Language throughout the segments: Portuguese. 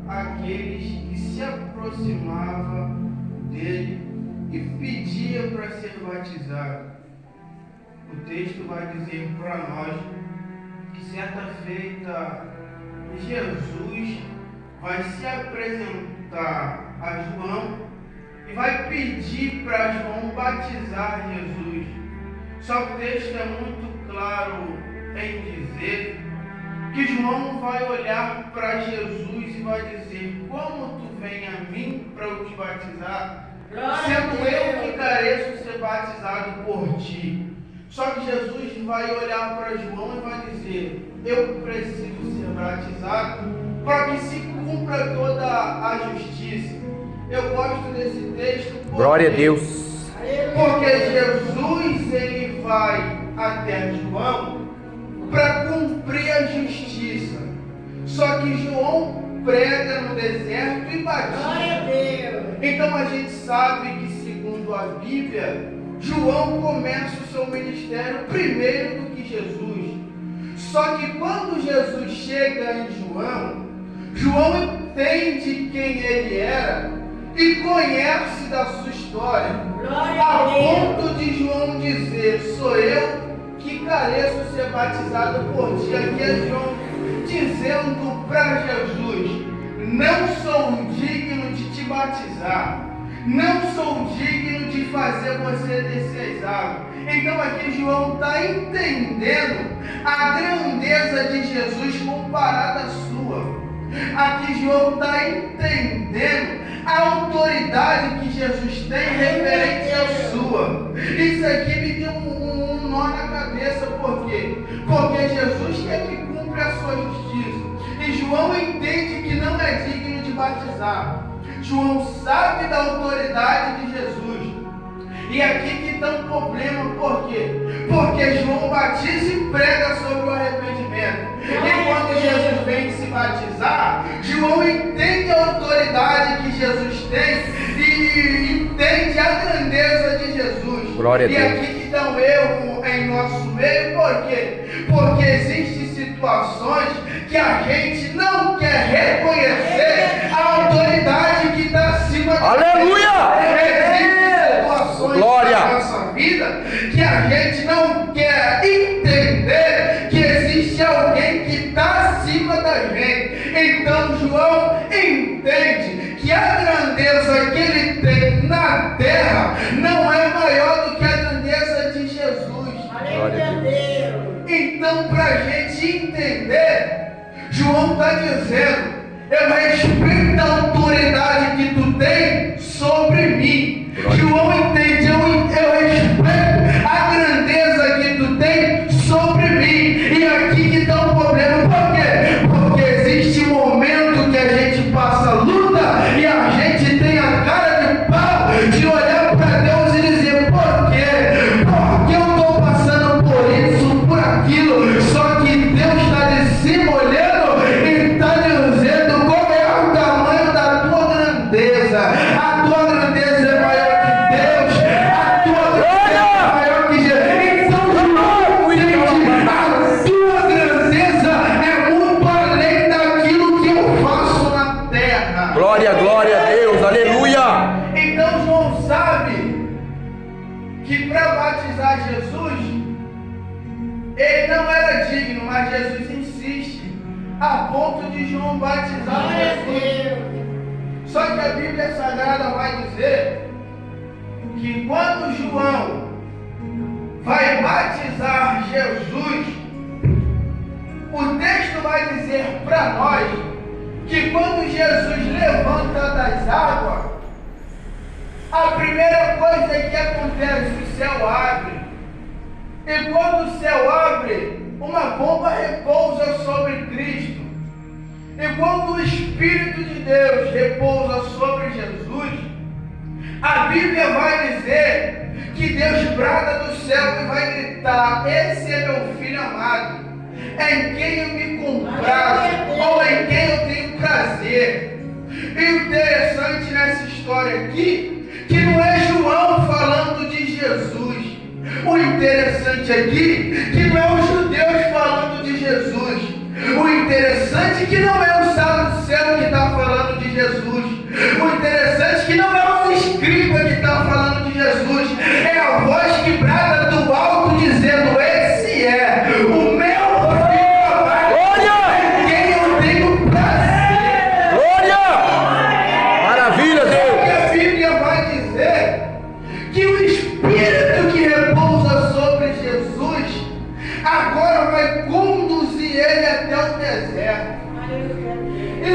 aqueles que se aproximavam dele e pedia para ser batizado. O texto vai dizer para nós que certa feita Jesus vai se apresentar a João e vai pedir para João batizar Jesus. Só que o texto é muito claro em dizer que João vai olhar para Jesus e vai dizer: como tu vem a mim para eu te batizar, sendo eu que careço ser batizado por ti. Só que Jesus vai olhar para João e vai dizer: eu preciso ser batizado para que se cumpra toda a justiça. Eu gosto desse texto porque, glória a Deus. Porque Jesus ele vai até João para cumprir a justiça. Só que João prega no deserto e batiza. Então a gente sabe que, segundo a Bíblia, João começa o seu ministério primeiro do que Jesus. Só que quando Jesus chega em João entende quem ele era e conhece da sua história, a ponto de João dizer: sou eu que careço ser batizado por ti. Aqui é João dizendo para Jesus: não sou digno de te batizar, não sou digno de fazer você descer as águas. Então aqui João está entendendo a grandeza de Jesus comparada à sua. Aqui João está entendendo a autoridade que Jesus tem referente à sua. Isso aqui me deu um nó na cabeça. Por quê? Porque Jesus é que cumpre a sua justiça. E João entende que não é digno de batizar. João sabe da autoridade de Jesus. E aqui que está um problema. Por quê? Porque João batiza e prega sobre o arrependimento. E quando Jesus vem se batizar, João entende a autoridade que Jesus tem e entende a grandeza de Jesus. Glória a Deus. E aqui que está um erro em nosso meio. Por quê? Porque existem situações que a gente não quer reconhecer a autoridade que está acima de nós. Aleluia! Existem situações glória na nossa vida que a gente não quer entender que existe alguém que está acima da gente. Então João entende que a grandeza que ele tem na terra não é maior do que a grandeza de Jesus. Glória a Deus. Então, para a gente entender, João está dizendo: eu respeito a autoridade que tu tem sobre mim. João entende, eu respeito a grandeza que tu tem sobre mim. E aqui que está o problema. Por quê? Porque existe um momento que a gente passa luta e a gente tem a cara de pau de olhar para Deus e dizer: por quê? Porque eu estou passando por isso, por aquilo. Só que Deus está de cima olhando e está dizendo: qual é o tamanho da tua grandeza? A tua grandeza é maior que Deus. A tua grandeza é maior que Jesus. Então, João, gente, a tua grandeza é muito além daquilo que eu faço na terra. Glória a Deus, aleluia. Então João sabe que para batizar Jesus, ele não era digno, mas Jesus insiste a ponto de João batizar Jesus. Só que a Bíblia Sagrada vai dizer que quando João vai batizar Jesus, o texto vai dizer para nós que quando Jesus levanta das águas, a primeira coisa que acontece, o céu abre. E quando o céu abre, uma pomba repousa sobre Cristo. E quando o Espírito de Deus repousa sobre Jesus, a Bíblia vai dizer que Deus brada do céu e vai gritar: esse é meu filho amado, em quem eu me comprazo, ou em quem eu tenho prazer. E o interessante nessa história aqui, que não é João falando de Jesus. O interessante aqui, que não é os judeus falando de Jesus. O interessante é que não é o céu que está falando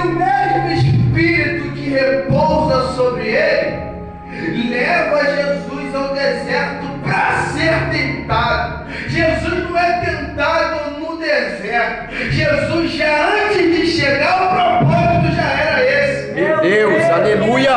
o mesmo Espírito que repousa sobre ele leva Jesus ao deserto para ser tentado. Jesus não é tentado no deserto. Jesus já antes de chegar, o propósito já era esse. Meu Deus, aleluia.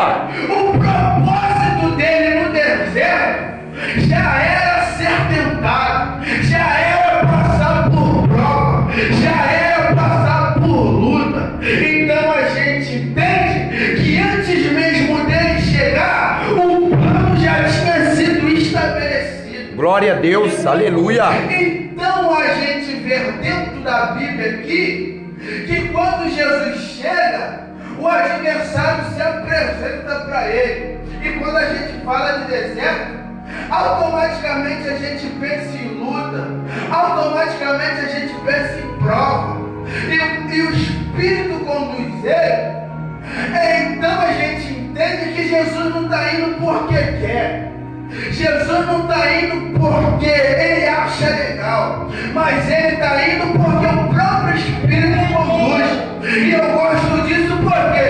O propósito dele no deserto já era ser tentado, já era passar por prova, já era passar por luta. Então a gente entende que antes mesmo dele chegar, o plano já tinha sido estabelecido. Glória a Deus, aleluia. Então a gente vê dentro da Bíblia aqui que quando Jesus chega, o adversário se apresenta para ele. E quando a gente fala de deserto, automaticamente a gente pensa em luta, automaticamente a gente pensa em prova. E o Espírito conduz ele. Então a gente entende que Jesus não está indo porque quer. Jesus não está indo porque ele acha legal, mas ele está indo porque o próprio Espírito conduz. E eu gosto disso porque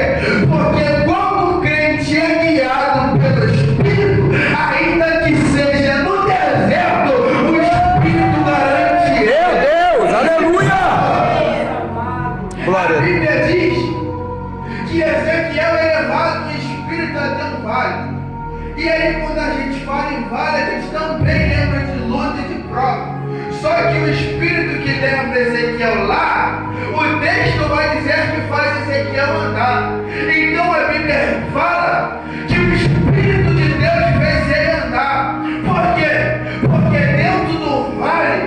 quando o crente é guiado pelo Espírito, ainda que seja no deserto, o Espírito garante. Meu Deus, aleluia. Glória A a Deus. Bíblia diz que Ezequiel é levado em espírito até um vale. E aí quando a gente fala em vale, a gente também lembra de luta e de prova. Só que o Espírito que lembra Ezequiel lá, o texto vai dizer que faz Ezequiel andar. Então a Bíblia fala que o Espírito de Deus fez ele andar. Por quê? Porque dentro do vale,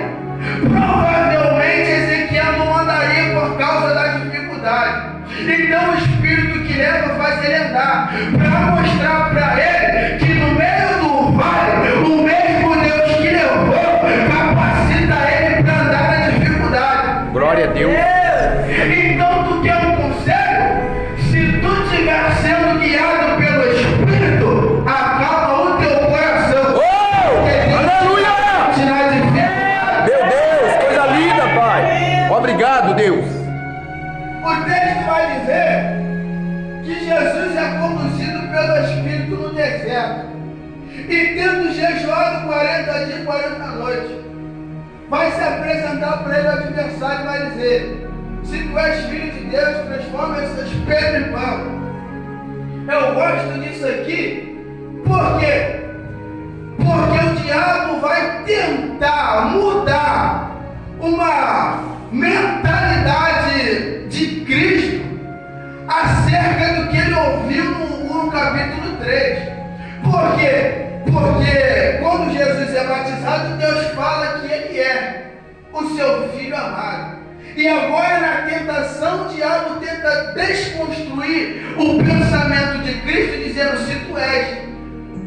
provavelmente Ezequiel não andaria por causa da dificuldade. Então o Espírito que leva faz ele andar, para mostrar para ele que no meio do vale, o mesmo Deus que levou capacita ele para andar na dificuldade. Glória a Deus. Então tu quer um conselho? Se tu estiver sendo guiado pelo Espírito, acalma o teu coração. Oh, aleluia. Meu Deus, coisa linda, Pai. Obrigado, Deus. O texto vai dizer que Jesus é conduzido pelo Espírito no deserto. E tendo jejuado 40 dias e 40 noites, vai se apresentar para ele o adversário e vai dizer: se tu és filho de Deus, transforma essas pedras em pão. Eu gosto disso aqui, por quê? Porque o diabo vai tentar mudar uma mentalidade de Cristo acerca do que ele ouviu no capítulo 3. Por quê? Porque quando Jesus é batizado, Deus fala que ele é o seu filho amado. E agora na tentação, o diabo tenta desconstruir o pensamento de Cristo, dizendo: se tu és.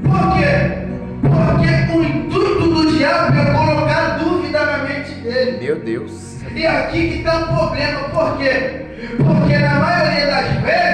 Por quê? Porque o intuito do diabo é colocar dúvida na mente dele. Meu Deus. E aqui que está o problema. Por quê? Porque na maioria das vezes